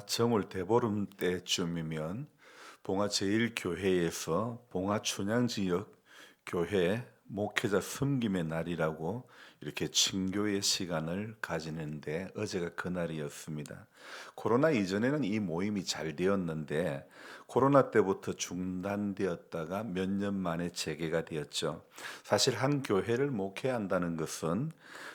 정월 대보름 때쯤이면 봉화 제1교회에서 봉화 춘향지역 교회 목회자 섬김의 날이라고 이렇게 친교의 시간을 가지는데 어제가 그날이었습니다. 코로나 이전에는 이 모임이 잘 되었는데 코로나 때부터 중단되었다가 몇 년 만에 재개가 되었죠. 사실 한 교회를 목회한다는 것은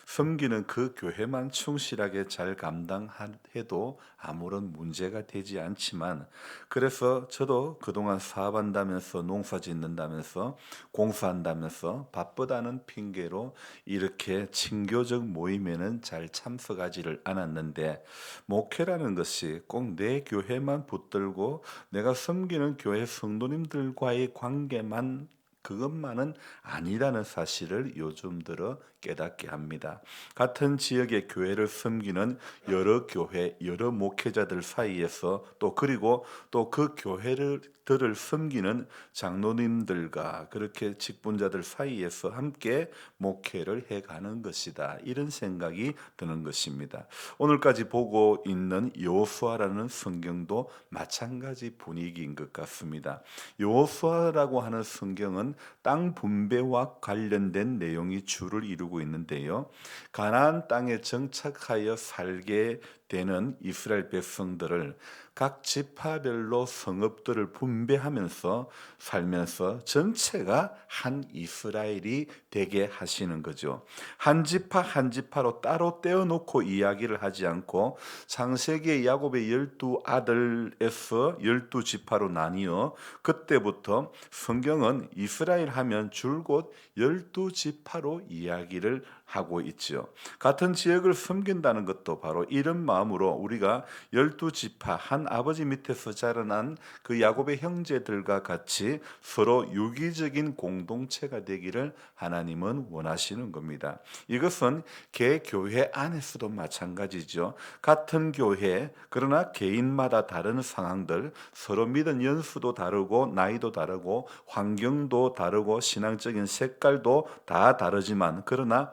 섬기는 그 교회만 충실하게 잘 감당해도 아무런 문제가 되지 않지만, 그래서 저도 그동안 사업한다면서 농사 짓는다면서 공사한다면서 바쁘다는 핑계로 이렇게 친교적 모임에는 잘 참석하지를 않았는데, 목회라는 것이 꼭 내 교회만 붙들고 내가 섬기는 교회 성도님들과의 관계만, 그것만은 아니라는 사실을 요즘 들어 깨닫게 합니다. 같은 지역의 교회를 섬기는 여러 교회, 여러 목회자들 사이에서, 또 그리고 또 그 교회를 들을 섬기는 장로님들과 그렇게 직분자들 사이에서 함께 목회를 해가는 것이다, 이런 생각이 드는 것입니다. 오늘까지 보고 있는 여호수아라는 성경도 마찬가지 분위기인 것 같습니다. 여호수아라고 하는 성경은 땅 분배와 관련된 내용이 주를 이루고 있는데요. 가나안 땅에 정착하여 살게 되는 이스라엘 백성들을 각 지파별로 성읍들을 분배하면서 살면서 전체가 한 이스라엘이 되게 하시는 거죠. 한 지파 한 지파로 따로 떼어놓고 이야기를 하지 않고 창세기의 야곱의 12아들에서 12지파로 나뉘어 그때부터 성경은 이스라엘 하면 줄곧 12지파로 이야기를 하고 있죠. 같은 지역을 섬긴다는 것도 바로 이런 마음으로 우리가 12지파 한 아버지 밑에서 자라난 그 야곱의 형제들과 같이 서로 유기적인 공동체가 되기를 하나님은 원하시는 겁니다. 이것은 개교회 안에서도 마찬가지죠. 같은 교회, 그러나 개인마다 다른 상황들, 서로 믿은 연수도 다르고 나이도 다르고 환경도 다르고 신앙적인 색깔도 다 다르지만, 그러나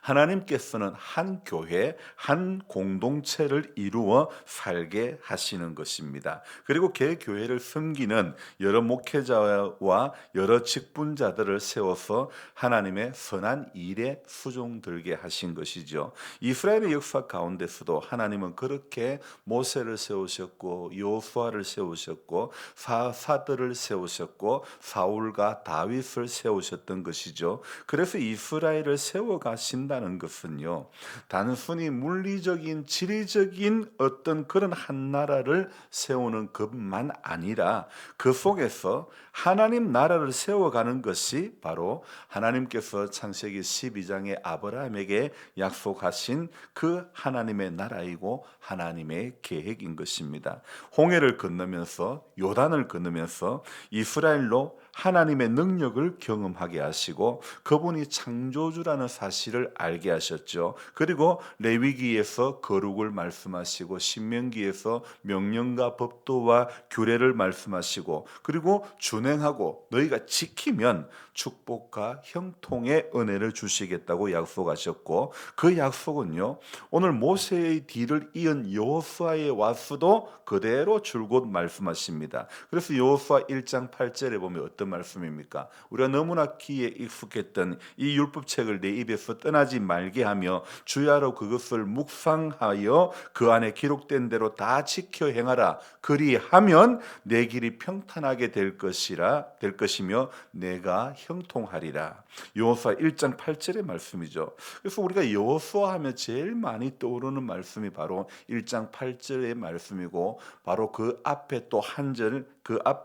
하나님께서는 한 교회, 한 공동체를 이루어 살게 하시는 것입니다. 그리고 개교회를 섬기는 여러 목회자와 여러 직분자들을 세워서 하나님의 선한 일에 수종들게 하신 것이죠. 이스라엘의 역사 가운데서도 하나님은 그렇게 모세를 세우셨고 여호수아를 세우셨고 사사들을 세우셨고 사울과 다윗을 세우셨던 것이죠. 그래서 이스라엘을 세워가신다는 것은요, 단순히 물리적인 지리적인 어떤 그런 한 나라를 세우는 것만 아니라 그 속에서 하나님 나라를 세워가는 것이 바로 하나님께서 창세기 12장에 아브라함에게 약속하신 그 하나님의 나라이고 하나님의 계획인 것입니다. 홍해를 건너면서, 요단을 건너면서 이스라엘로 하나님의 능력을 경험하게 하시고 그분이 창조주라는 사실을 알게 하셨죠. 그리고 레위기에서 거룩을 말씀하시고 신명기에서 명령과 법도와 규례를 말씀하시고, 그리고 준행하고 너희가 지키면 축복과 형통의 은혜를 주시겠다고 약속하셨고, 그 약속은요, 오늘 모세의 뒤를 이은 여호수아에 와서도 그대로 줄곧 말씀하십니다. 그래서 여호수아 1장 8절에 보면 어떤 말씀입니까? 우리가 너무나 귀에 익숙했던 이 율법책을 내 입에서 떠나지 말게 하며 주야로 그것을 묵상하여 그 안에 기록된 대로 다 지켜 행하라. 그리하면 내 길이 평탄하게 될 것이며 내가 형통하리라. 여호수아 1장 8절의 말씀이죠. 그래서 우리가 여호수아 하면 제일 많이 떠오르는 말씀이 바로 1장 8절의 말씀이고, 바로 그 앞에 또 한 절,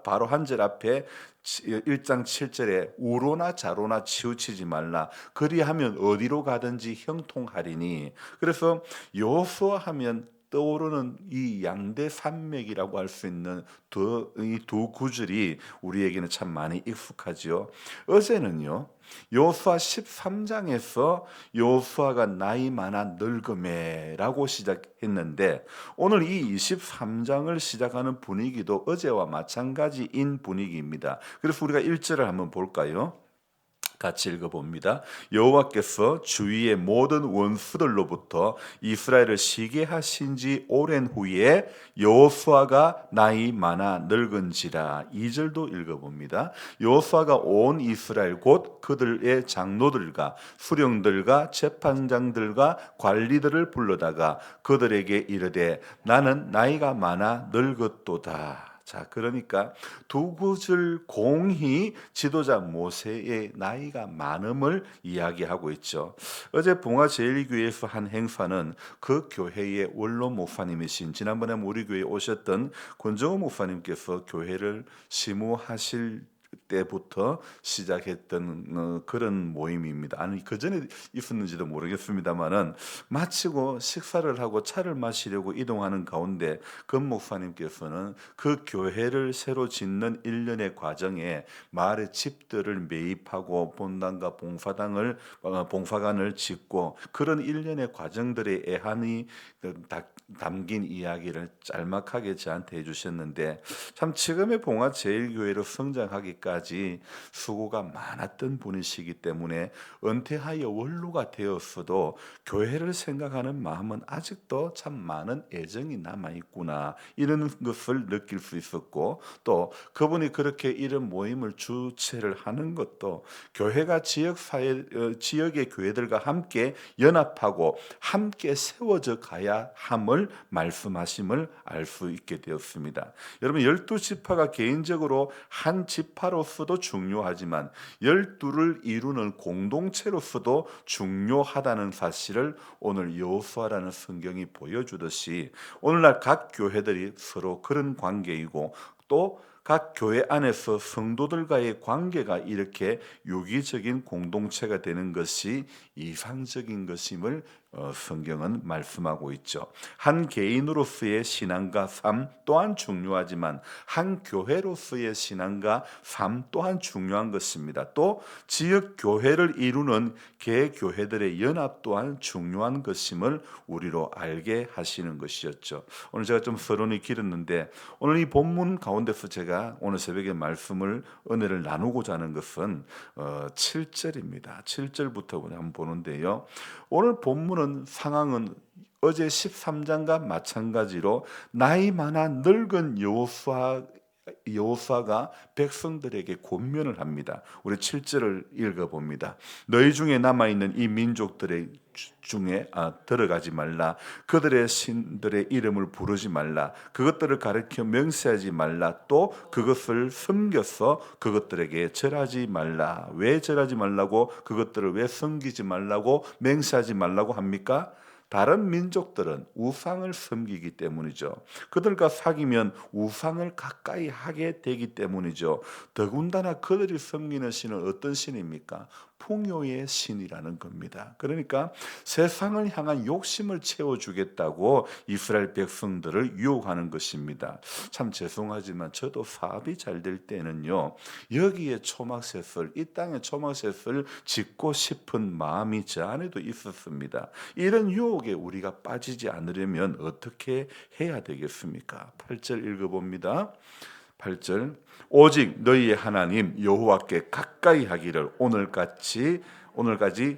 바로 한 절 앞에 1장 7절에 우로나 자로나 치우치지 말라. 그리하면 어디로 가든지 형통하리니. 그래서 여호수아 하면 떠오르는 이 양대 산맥이라고 할 수 있는 이 두 구절이 우리에게는 참 많이 익숙하지요. 어제는요, 여호수아 13장에서 여호수아가 나이 많아 늙음에라고 시작했는데, 오늘 이 23장을 시작하는 분위기도 어제와 마찬가지인 분위기입니다. 그래서 우리가 1절을 한번 볼까요? 같이 읽어봅니다. 여호와께서 주위의 모든 원수들로부터 이스라엘을 시게 하신 지 오랜 후에 여호수아가 나이 많아 늙은지라. 2절도 읽어봅니다. 여호수아가 온 이스라엘 곧 그들의 장로들과 수령들과 재판장들과 관리들을 불러다가 그들에게 이르되 나는 나이가 많아 늙었도다. 자, 그러니까 두 구절 공히 지도자 모세의 나이가 많음을 이야기하고 있죠. 어제 봉화제일교회에서 한 행사는 그 교회의 원로 목사님이신 지난번에 우리 교회에 오셨던 권정호 목사님께서 교회를 심우하실 때부터 시작했던 그런 모임입니다. 아니 그 전에 있었는지도 모르겠습니다만은 마치고 식사를 하고 차를 마시려고 이동하는 가운데 금 목사님께서는 그 교회를 새로 짓는 일련의 과정에 마을의 집들을 매입하고 본당과 봉사관을 짓고 그런 일련의 과정들의 애환이 담긴 이야기를 짤막하게 저한테 해주셨는데 참 지금의 봉화제일교회로 성장하기까지 수고가 많았던 분이시기 때문에 은퇴하여 원로가 되었어도 교회를 생각하는 마음은 아직도 참 많은 애정이 남아있구나 이런 것을 느낄 수 있었고 또 그분이 그렇게 이런 모임을 주최를 하는 것도 교회가 지역의 교회들과 함께 연합하고 함께 세워져 가야 함을 말씀하심을 알 수 있게 되었습니다. 여러분 12지파가 개인적으로 한 지파로서도 중요하지만 12를 이루는 공동체로서도 중요하다는 사실을 오늘 여호수아라는 성경이 보여주듯이 오늘날 각 교회들이 서로 그런 관계이고 또 각 교회 안에서 성도들과의 관계가 이렇게 유기적인 공동체가 되는 것이 이상적인 것임을 성경은 말씀하고 있죠. 한 개인으로서의 신앙과 삶 또한 중요하지만 한 교회로서의 신앙과 삶 또한 중요한 것입니다. 또 지역 교회를 이루는 개교회들의 연합 또한 중요한 것임을 우리로 알게 하시는 것이었죠. 오늘 제가 좀 서론이 길었는데 오늘 이 본문 가운데서 제가 오늘 새벽에 말씀을 은혜를 나누고자 하는 것은 7절입니다. 7절부터 한번 보는데요. 오늘 본문은 상황은 어제 13장과 마찬가지로 나이 많아 늙은 여호수아가 백성들에게 권면을 합니다. 우리 7절을 읽어봅니다. 너희 중에 남아있는 이 민족들의 중에 들어가지 말라. 그들의 신들의 이름을 부르지 말라. 그것들을 가르쳐 명세하지 말라. 또 그것을 섬겨서 그것들에게 절하지 말라. 왜 절하지 말라고 그것들을 왜 섬기지 말라고 맹세하지 말라고 합니까? 다른 민족들은 우상을 섬기기 때문이죠. 그들과 사귀면 우상을 가까이 하게 되기 때문이죠. 더군다나 그들이 섬기는 신은 어떤 신입니까? 풍요의 신이라는 겁니다. 그러니까 세상을 향한 욕심을 채워주겠다고 이스라엘 백성들을 유혹하는 것입니다. 참 죄송하지만 저도 사업이 잘 될 때는요. 여기에 초막셋을 이 땅에 초막셋을 짓고 싶은 마음이 저 안에도 있었습니다. 이런 유혹에 우리가 빠지지 않으려면 어떻게 해야 되겠습니까? 8절 읽어봅니다. 8절 오직 너희의 하나님 여호와께 가까이 하기를 오늘까지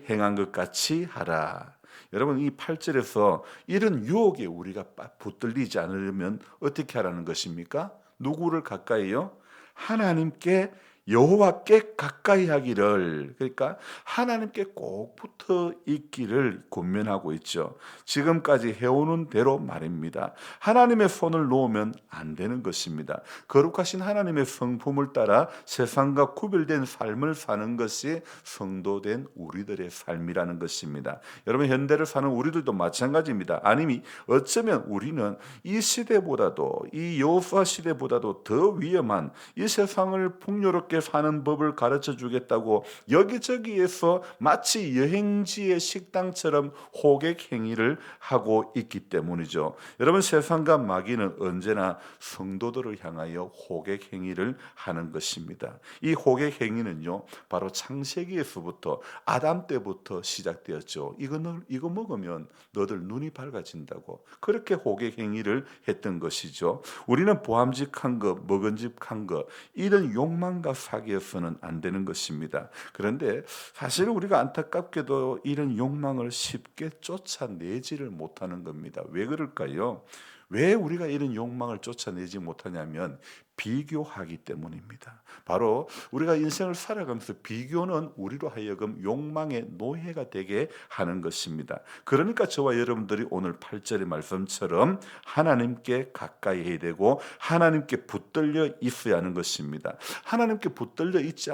행한 것 같이 하라. 여러분 이 8절에서 이런 유혹에 우리가 붙들리지 않으려면 어떻게 하라는 것입니까? 누구를 가까이요? 하나님께 여호와께 가까이 하기를 그러니까 하나님께 꼭 붙어 있기를 권면하고 있죠. 지금까지 해오는 대로 말입니다. 하나님의 손을 놓으면 안 되는 것입니다. 거룩하신 하나님의 성품을 따라 세상과 구별된 삶을 사는 것이 성도된 우리들의 삶이라는 것입니다. 여러분 현대를 사는 우리들도 마찬가지입니다. 아니 어쩌면 우리는 이 시대보다도 이 여호수아 시대보다도 더 위험한 이 세상을 풍요롭게 사는 법을 가르쳐 주겠다고 여기저기에서 마치 여행지의 식당처럼 호객 행위를 하고 있기 때문이죠. 여러분 세상과 마귀는 언제나 성도들을 향하여 호객 행위를 하는 것입니다. 이 호객 행위는요 바로 창세기에서부터 아담 때부터 시작되었죠. 이거 먹으면 너들 눈이 밝아진다고 그렇게 호객 행위를 했던 것이죠. 우리는 보암직한 것, 먹은직한 것 이런 욕망과 사귀어서는 안 되는 것입니다. 그런데 사실 우리가 안타깝게도 이런 욕망을 쉽게 쫓아내지를 못하는 겁니다. 왜 그럴까요? 왜 우리가 이런 욕망을 쫓아내지 못하냐면 비교하기 때문입니다. 바로 우리가 인생을 살아가면서 비교는 우리로 하여금 욕망의 노예가 되게 하는 것입니다. 그러니까 저와 여러분들이 오늘 8절의 말씀처럼 하나님께 가까이 해야 되고 하나님께 붙들려 있어야 하는 것입니다. 하나님께 붙들려 있지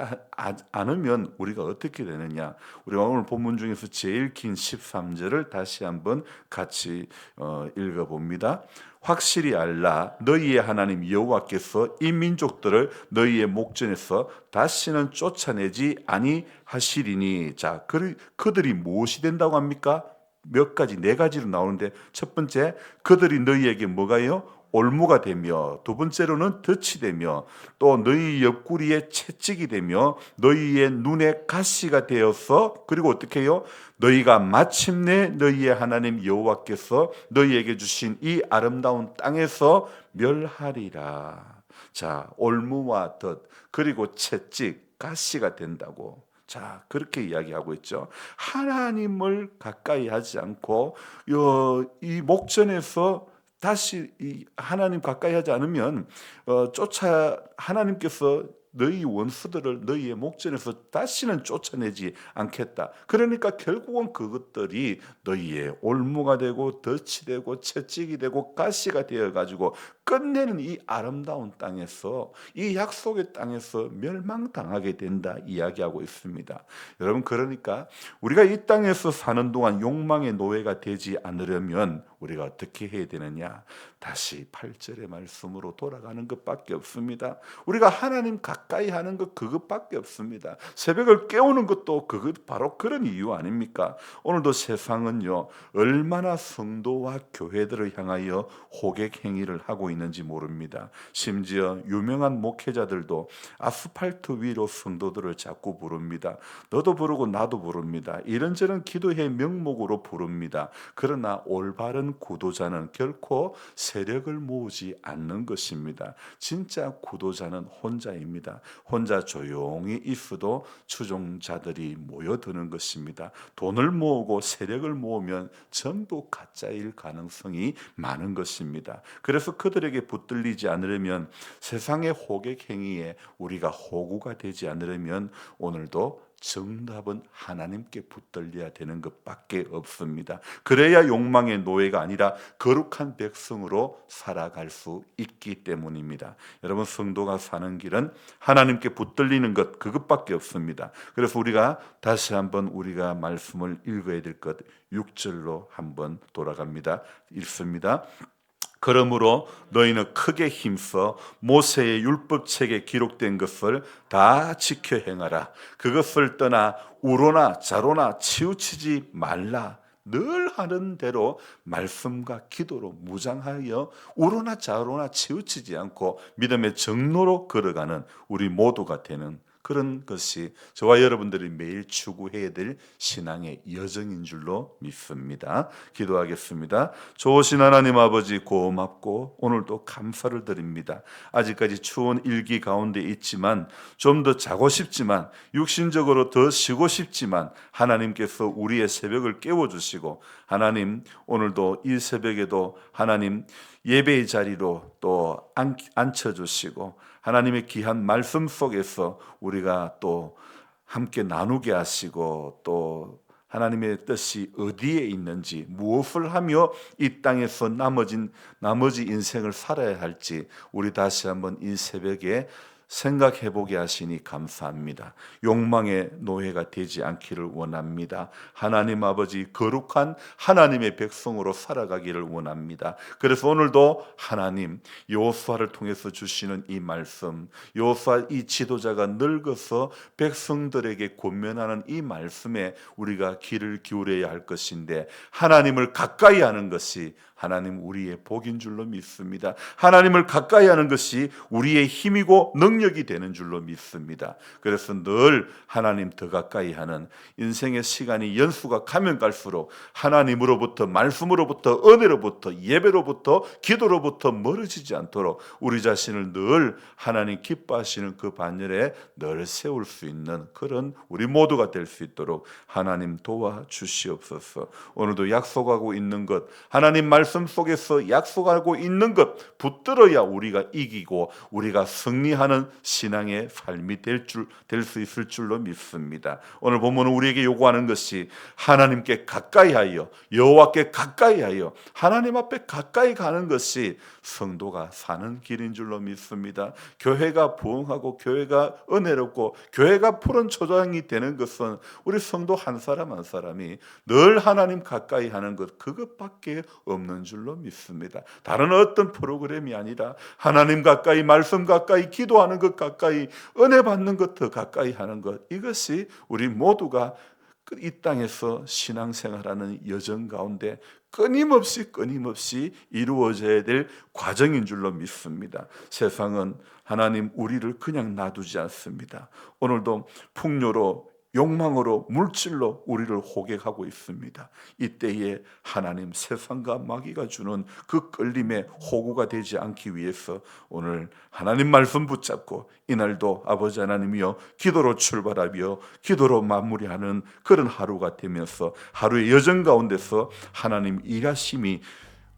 않으면 우리가 어떻게 되느냐? 우리가 오늘 본문 중에서 제일 긴 13절을 다시 한번 같이 읽어봅니다. 확실히 알라 너희의 하나님 여호와께서 이 민족들을 너희의 목전에서 다시는 쫓아내지 아니하시리니. 자, 그들이 무엇이 된다고 합니까? 몇 가지, 네 가지로 나오는데 첫 번째, 그들이 너희에게 뭐가요? 올무가 되며, 두 번째로는 덫이 되며, 또 너희 옆구리에 채찍이 되며, 너희의 눈에 가시가 되어서, 그리고 어떻게 해요? 너희가 마침내 너희의 하나님 여호와께서 너희에게 주신 이 아름다운 땅에서 멸하리라. 자, 올무와 덫, 그리고 채찍, 가시가 된다고. 자, 그렇게 이야기하고 있죠. 하나님을 가까이 하지 않고 이 목전에서 다시 이 하나님 가까이 하지 않으면 하나님께서 너희 원수들을 너희의 목전에서 다시는 쫓아내지 않겠다. 그러니까 결국은 그것들이 너희의 올무가 되고 덫이 되고 채찍이 되고 가시가 되어가지고 끝내는 이 아름다운 땅에서, 이 약속의 땅에서 멸망당하게 된다 이야기하고 있습니다. 여러분, 그러니까 우리가 이 땅에서 사는 동안 욕망의 노예가 되지 않으려면 우리가 어떻게 해야 되느냐? 다시 8절의 말씀으로 돌아가는 것밖에 없습니다. 우리가 하나님 가까이 하는 것 그것밖에 없습니다. 새벽을 깨우는 것도 그것 바로 그런 이유 아닙니까? 오늘도 세상은요, 얼마나 성도와 교회들을 향하여 호객 행위를 하고 있는지 모릅니다. 심지어 유명한 목회자들도 아스팔트 위로 성도들을 자꾸 부릅니다. 너도 부르고 나도 부릅니다. 이런저런 기도의 명목으로 부릅니다. 그러나 올바른 구도자는 결코 세력을 모으지 않는 것입니다. 진짜 구도자는 혼자입니다. 혼자 조용히 있어도 추종자들이 모여드는 것입니다. 돈을 모으고 세력을 모으면 전부 가짜일 가능성이 많은 것입니다. 그래서 그들에게 붙들리지 않으려면, 세상의 호객 행위에 우리가 호구가 되지 않으려면 오늘도 정답은 하나님께 붙들려야 되는 것밖에 없습니다. 그래야 욕망의 노예가 아니라 거룩한 백성으로 살아갈 수 있기 때문입니다. 여러분, 성도가 사는 길은 하나님께 붙들리는 것 그것밖에 없습니다. 그래서 우리가 다시 한번 우리가 말씀을 읽어야 될 것 6절로 한번 돌아갑니다. 읽습니다. 그러므로 너희는 크게 힘써 모세의 율법책에 기록된 것을 다 지켜 행하라. 그것을 떠나 우로나 좌로나 치우치지 말라. 늘 하는 대로 말씀과 기도로 무장하여 우로나 좌로나 치우치지 않고 믿음의 정로로 걸어가는 우리 모두가 되는 그런 것이 저와 여러분들이 매일 추구해야 될 신앙의 여정인 줄로 믿습니다. 기도하겠습니다. 좋으신 하나님 아버지, 고맙고 오늘도 감사를 드립니다. 아직까지 추운 일기 가운데 있지만, 좀 더 자고 싶지만, 육신적으로 더 쉬고 싶지만 하나님께서 우리의 새벽을 깨워주시고, 하나님 오늘도 이 새벽에도 하나님 예배의 자리로 또 앉혀주시고, 하나님의 귀한 말씀 속에서 우리가 또 함께 나누게 하시고, 또 하나님의 뜻이 어디에 있는지, 무엇을 하며 이 땅에서 나머지 인생을 살아야 할지 우리 다시 한번 이 새벽에 생각해보게 하시니 감사합니다. 욕망의 노예가 되지 않기를 원합니다. 하나님 아버지, 거룩한 하나님의 백성으로 살아가기를 원합니다. 그래서 오늘도 하나님 여호수아를 통해서 주시는 이 말씀, 여호수아 이 지도자가 늙어서 백성들에게 권면하는 이 말씀에 우리가 귀를 기울여야 할 것인데, 하나님을 가까이 하는 것이 하나님 우리의 복인 줄로 믿습니다. 하나님을 가까이 하는 것이 우리의 힘이고 능력이 되는 줄로 믿습니다. 그래서 늘 하나님 더 가까이 하는 인생의 시간이 연수가 가면 갈수록 하나님으로부터, 말씀으로부터, 은혜로부터, 예배로부터, 기도로부터 멀어지지 않도록 우리 자신을 늘 하나님 기뻐하시는 그 반열에 늘 세울 수 있는 그런 우리 모두가 될 수 있도록 하나님 도와주시옵소서. 오늘도 약속하고 있는 것, 하나님 말씀 속에서 약속하고 있는 것 붙들어야 우리가 이기고 우리가 승리하는 신앙의 삶이 될 수 있을 줄로 믿습니다. 오늘 본문은 우리에게 요구하는 것이 하나님께 가까이 하여, 여호와께 가까이 하여 하나님 앞에 가까이 가는 것이 성도가 사는 길인 줄로 믿습니다. 교회가 부흥하고 교회가 은혜롭고 교회가 푸른 초장이 되는 것은 우리 성도 한 사람 한 사람이 늘 하나님 가까이 하는 것, 그것밖에 없는 줄로 믿습니다. 다른 어떤 프로그램이 아니라 하나님 가까이, 말씀 가까이, 기도하는 것 가까이, 은혜 받는 것 더 가까이 하는 것, 이것이 우리 모두가 이 땅에서 신앙생활하는 여정 가운데 끊임없이 이루어져야 될 과정인 줄로 믿습니다. 세상은 하나님 우리를 그냥 놔두지 않습니다. 오늘도 풍요로, 욕망으로, 물질로 우리를 호객하고 있습니다. 이때에 하나님 세상과 마귀가 주는 그 끌림에 호구가 되지 않기 위해서 오늘 하나님 말씀 붙잡고 이날도 아버지 하나님이여 기도로 출발하며 기도로 마무리하는 그런 하루가 되면서 하루의 여정 가운데서 하나님 일하심이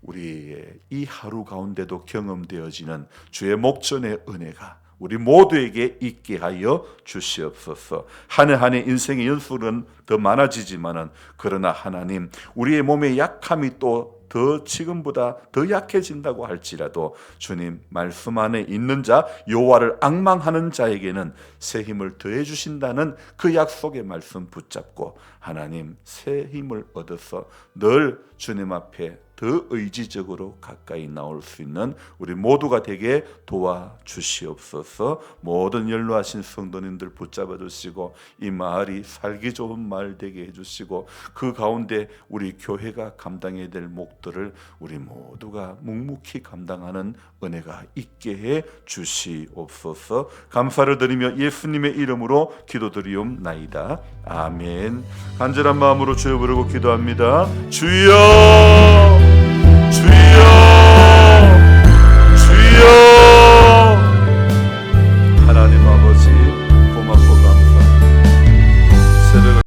우리의 이 하루 가운데도 경험되어지는 주의 목전의 은혜가 우리 모두에게 있게 하여 주시옵소서. 한 해 한 해 인생의 연수는 더 많아지지만은 그러나 하나님 우리의 몸의 약함이 또 더 지금보다 더 약해진다고 할지라도 주님 말씀 안에 있는 자, 여호와를 앙망하는 자에게는 새 힘을 더해 주신다는 그 약속의 말씀 붙잡고 하나님 새 힘을 얻어서 늘 주님 앞에 더 의지적으로 가까이 나올 수 있는 우리 모두가 되게 도와주시옵소서. 모든 연로하신 성도님들 붙잡아 주시고 이 마을이 살기 좋은 마을 되게 해주시고 그 가운데 우리 교회가 감당해야 될 몫들을 우리 모두가 묵묵히 감당하는 은혜가 있게 해 주시옵소서. 감사를 드리며 예수님의 이름으로 기도드리옵나이다. 아멘. 간절한 마음으로 주여 부르고 기도합니다. 주여 주여 주여